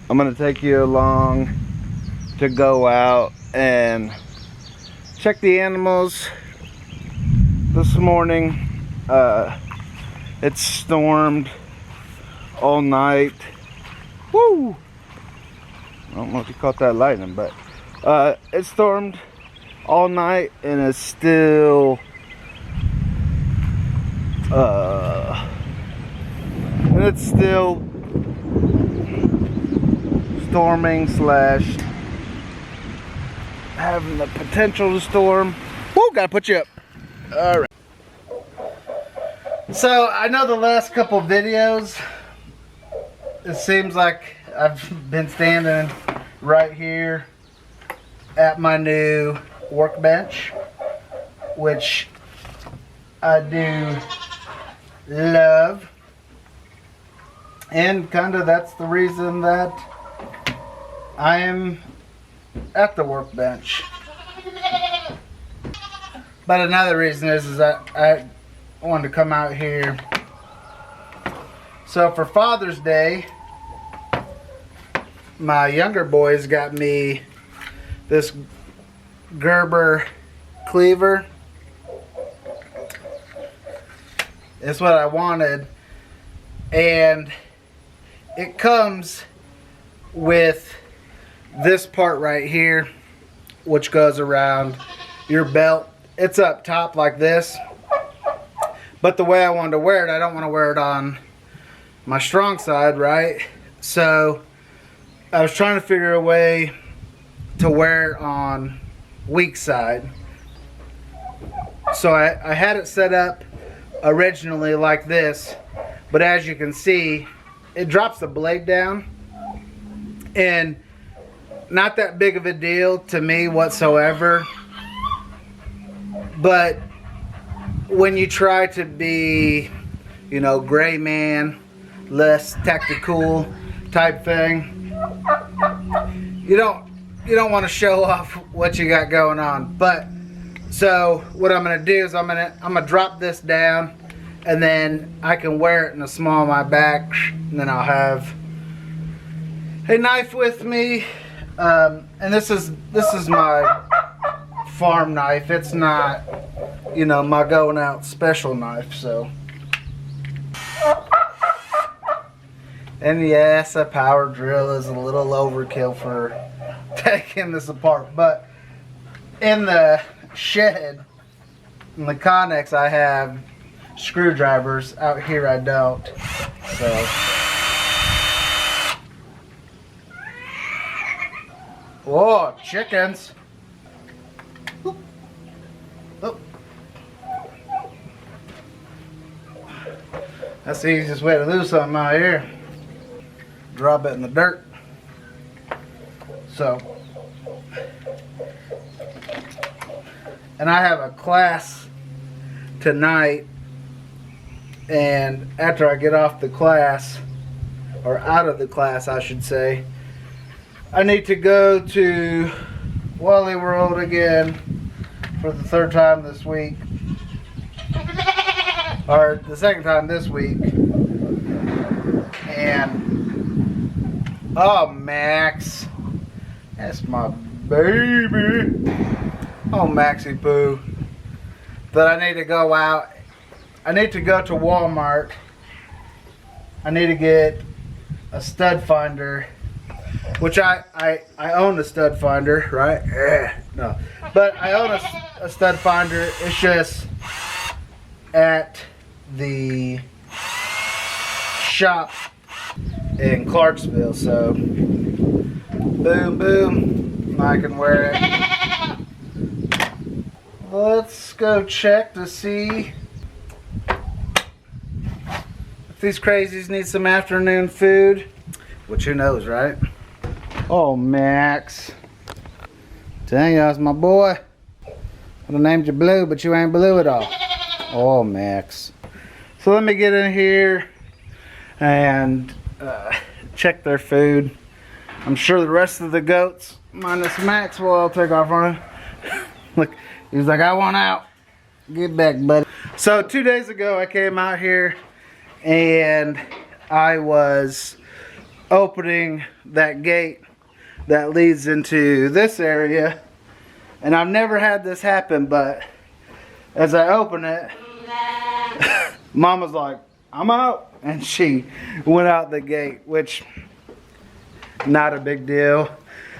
I'm gonna take you along to go out and check the animals. This morning it stormed all night. Woo! I don't know if you caught that lightning, but it stormed all night and it's still storming slash having the potential to storm. Woo! Gotta put you up. All right. So I know the last couple videos, it seems like I've been standing right here at my new workbench, which I do love, and kind of that's the reason that I am at the workbench. But another reason is that I wanted to come out here. So for Father's Day, my younger boys got me this Gerber cleaver. It's what I wanted, and it comes with this part right here, which goes around your belt. It's up top like this, but the way I wanted to wear it, I don't want to wear it on my strong side, right? So I was trying to figure a way to wear it on weak side. So I had it set up originally like this, but as you can see, it drops the blade down, and not that big of a deal to me whatsoever. But when you try to be, you know, gray man, less tactical type thing, you don't want to show off what you got going on. But so what I'm gonna do is I'm gonna drop this down, and then I can wear it in the small of my back, and then I'll have a knife with me. And this is my farm knife. It's not, you know, my going out special knife. So, and yes, a power drill is a little overkill for taking this apart, but in the shed, in the Connex, I have screwdrivers. Out here I don't. So whoa, chickens. Oh. That's the easiest way to do something out here. Drop it in the dirt. So, and I have a class tonight, and after I get off the class, or out of the class I should say, I need to go to Wally World again for the third time this week, or the second time this week. And oh, Max, that's my baby. Oh, Maxie Poo. That I need to go out. I need to go to Walmart. I need to get a stud finder, which I own a stud finder, right? No, but I own a stud finder. It's just at the shop in Clarksville. So boom, boom, I can wear it. Let's go check to see if these crazies need some afternoon food, which who knows, right? Oh, Max. Dang, that's my boy. I'd have named you Blue, but you ain't blue at all. Oh, Max. So let me get in here and check their food. I'm sure the rest of the goats, minus Max, will all take off running. Look, he's like, I want out. Get back, buddy. So 2 days ago, I came out here and I was opening that gate that leads into this area. And I've never had this happen, but as I open it, Mama's like, I'm out. And she went out the gate, which, not a big deal.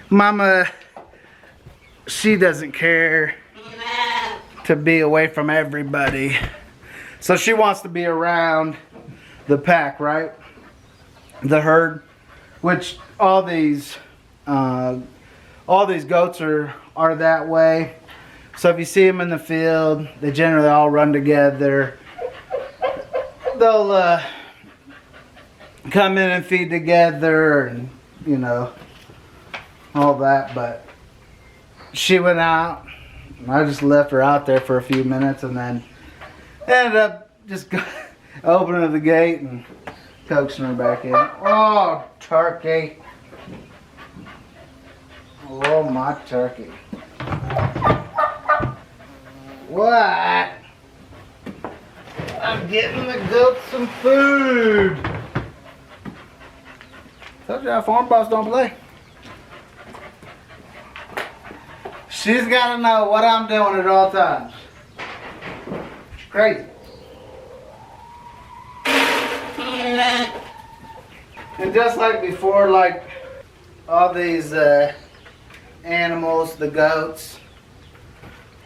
Mama, she doesn't care to be away from everybody. So she wants to be around the pack, right? The herd, which all these goats are that way. So if you see them in the field, they generally all run together. They'll come in and feed together, and you know, all that. But she went out, and I just left her out there for a few minutes, and then ended up just opening the gate and coaxing her back in. Oh, turkey. Oh, my turkey. What? I'm getting the goats some food. Told you our farm boss don't play. She's got to know what I'm doing at all times. It's crazy. And just like before, like all these animals, the goats,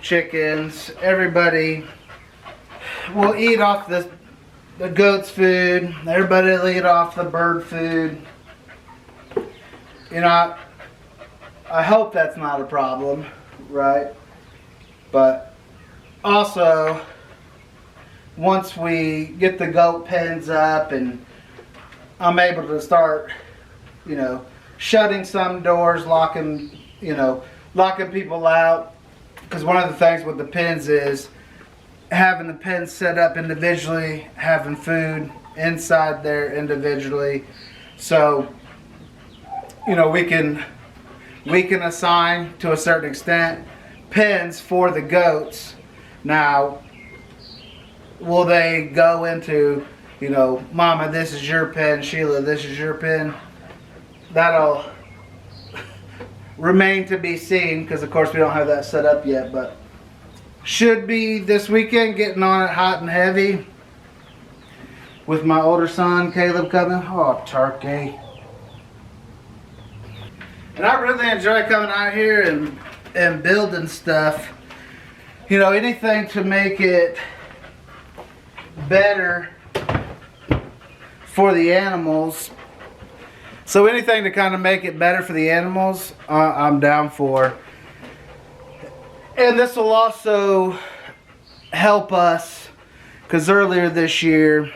chickens, everybody will eat off the goat's food. Everybody will eat off the bird food. You know, I hope that's not a problem, right? But also, once we get the goat pens up and I'm able to start, you know, shutting some doors, locking people out. Because one of the things with the pens is having the pens set up individually, having food inside there individually. So, you know, we can assign to a certain extent pens for the goats. Now, will they go into, you know, Mama, this is your pen, Sheila, this is your pen? That'll remain to be seen, because of course we don't have that set up yet, but should be this weekend, getting on it hot and heavy with my older son Caleb coming. Oh, turkey. And I really enjoy coming out here and building stuff. You know, anything to make it better for the animals. So anything to kind of make it better for the animals, I'm down for. And this will also help us, because earlier this year,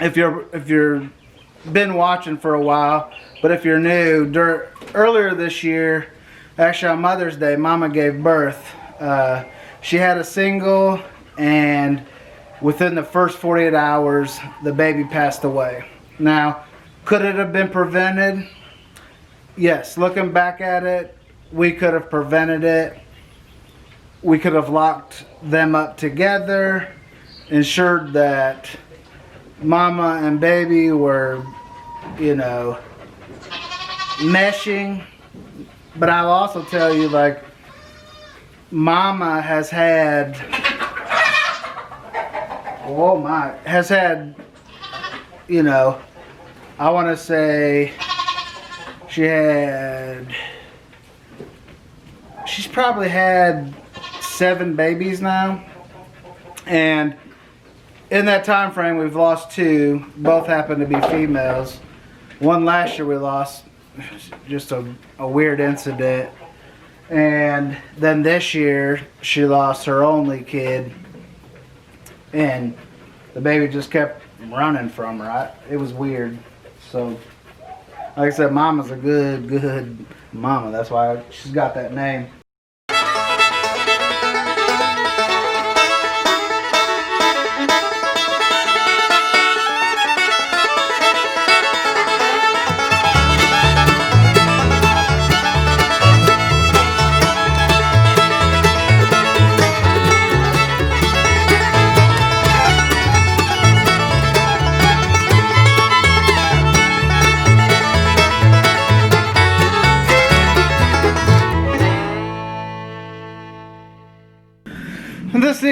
if you're been watching for a while, but if you're new, earlier this year, actually on Mother's Day, Mama gave birth. She had a single, and within the first 48 hours, the baby passed away. Now, could it have been prevented? Yes. Looking back at it, we could have prevented it. We could have locked them up together, ensured that Mama and baby were, you know, meshing. But I'll also tell you, like, Mama has had, you know, I want to say she's probably had 7 babies now, and in that time frame we've lost 2. Both happen to be females. One last year we lost, just a weird incident, and then this year she lost her only kid, and the baby just kept running from her. It was weird. So, like I said, Mama's a good mama. That's why she's got that name.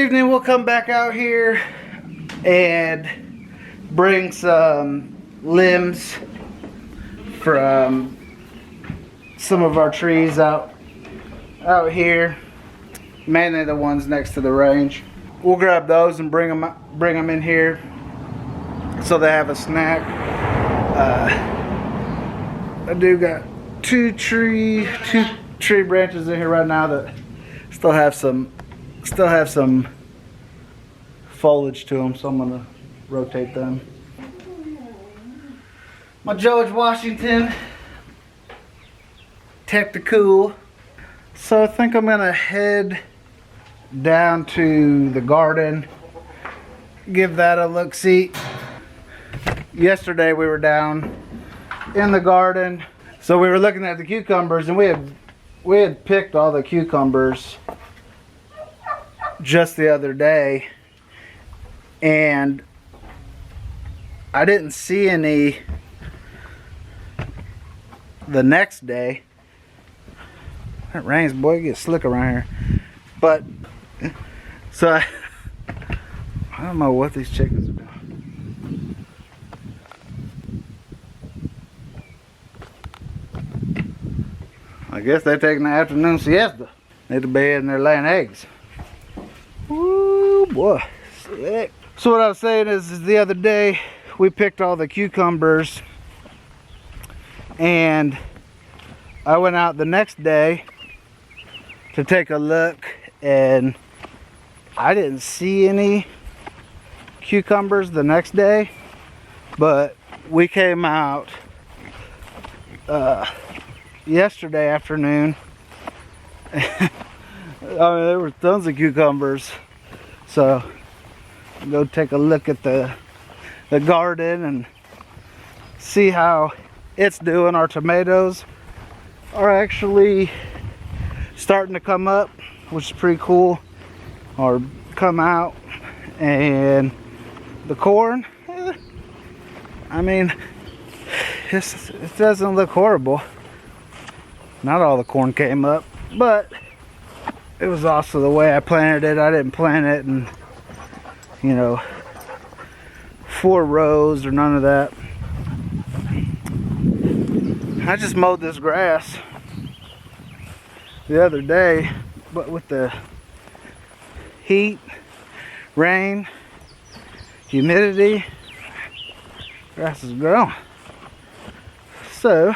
evening we'll come back out here and bring some limbs from some of our trees out here, mainly the ones next to the range. We'll grab those and bring them in here so they have a snack. I do got two tree branches in here right now that still have some foliage to them, so I'm gonna rotate them. My George Washington Tactical. So I think I'm gonna head down to the garden, give that a look-see. Yesterday we were down in the garden, so we were looking at the cucumbers, and we had picked all the cucumbers just the other day, and I didn't see any the next day. It rains, boy, it gets slick around here. But so I don't know what these chickens are doing. I guess they're taking the afternoon siesta. Need to be in there laying eggs. Woo, boy, slick. So what I was saying is the other day we picked all the cucumbers, and I went out the next day to take a look, and I didn't see any cucumbers the next day, but we came out yesterday afternoon. I mean, there were tons of cucumbers, so I'll go take a look at the garden and see how it's doing. Our tomatoes are actually starting to come up, which is pretty cool, or come out. And the corn, I mean, it doesn't look horrible. Not all the corn came up, but it was also the way I planted it. I didn't plant it in, 4 rows or none of that. I just mowed this grass the other day, but with the heat, rain, humidity, grass is growing. So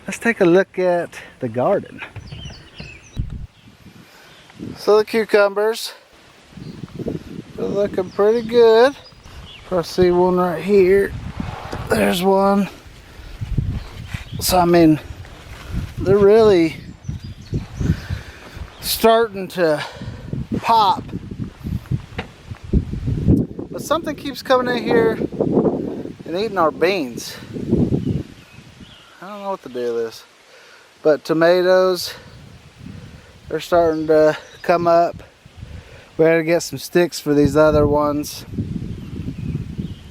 let's take a look at the garden. So the cucumbers are looking pretty good. I see one right here. There's one. So I mean, they're really starting to pop. But something keeps coming in here and eating our beans. I don't know what the deal is. But tomatoes, they're starting to come up. We had to get some sticks for these other ones.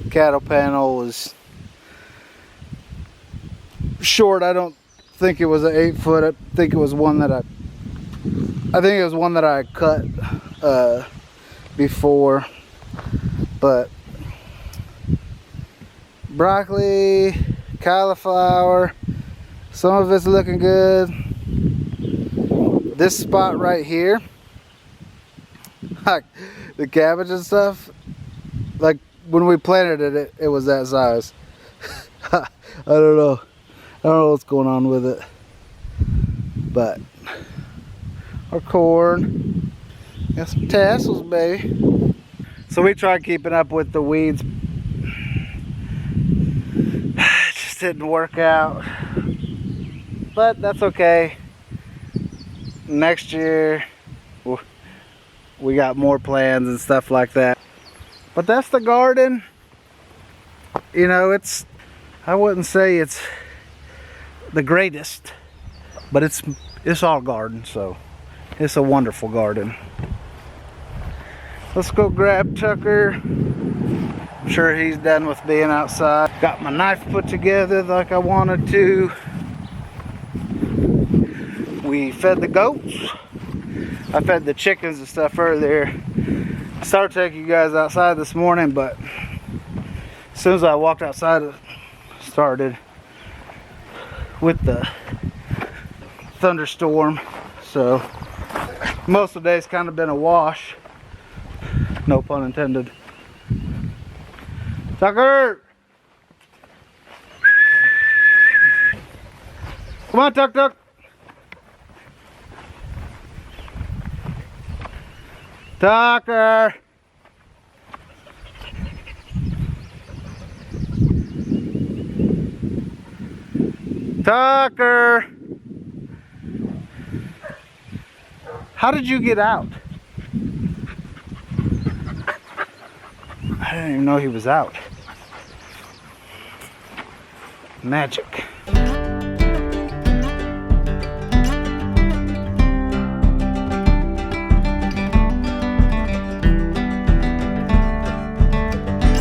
Cattle panel was short. I don't think it was an 8-foot. I think it was one that I cut before. But broccoli, cauliflower, some of it's looking good. This spot right here, like the cabbage and stuff, like when we planted it, it was that size. I don't know what's going on with it. But our corn got some tassels, baby. So we tried keeping up with the weeds. It just didn't work out. But that's okay. Next year we got more plans and stuff like that. But that's the garden. I wouldn't say it's the greatest, but it's all garden, so it's a wonderful garden. Let's go grab Tucker. I'm sure he's done with being outside. Got my knife put together like I wanted to. We fed the goats. I fed the chickens and stuff earlier. Started taking you guys outside this morning, but as soon as I walked outside, it started with the thunderstorm. So most of the day's kind of been a wash. No pun intended. Tucker! Come on, Tuck Tuck! Tucker! Tucker! How did you get out? I didn't even know he was out. Magic.